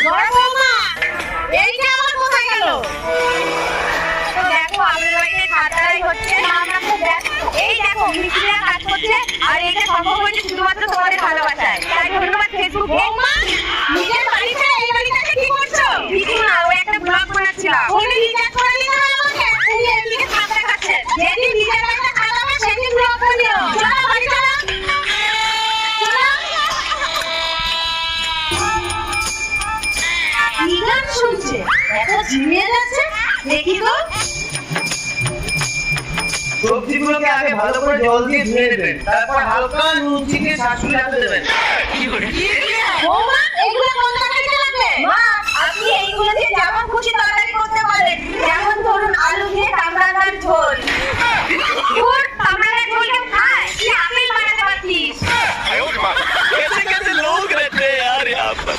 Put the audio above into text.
বড় বৌমা এইটা আমার কোথায় গেল? দেখো আমাদের বাড়িতে খাতাই হচ্ছে, আমরা তো এই দেখো মিষ্টিরা কাজ করছে, আর এটা সম্ভব হয়েছে শুধুমাত্র তোমাদের ভালোবাসায়। তাই ধন্যবাদ ফেসবুক। বৌমা নিজের বাড়িতে এই বাড়িটাকে কি করছো? কিছু না, ওই একটা ব্লগ বানাচ্ছিলাম। তুমি রিচার্জ করে দিতে হবে আমাকে, তুমি এদিকে খাতা দেখাচ্ছেন। যেদিন নিজের বাড়িতে খাতা হবে সেদিন ব্লগ বানিও। চলো বাড়ি চলো। কি গান শুনছে? এত ঝিমিয়ে যাচ্ছে, দেখি তো। সবজিগুলোকে আগে ভালো করে জল দিয়ে ধুয়ে নেবেন, তারপর হালকা নুন চিনি শাশুড়ি হাতে দেবেন। বৌমা এগুলো কোন তরকারিতে লাগবে? মা আপনি এইগুলো দিয়ে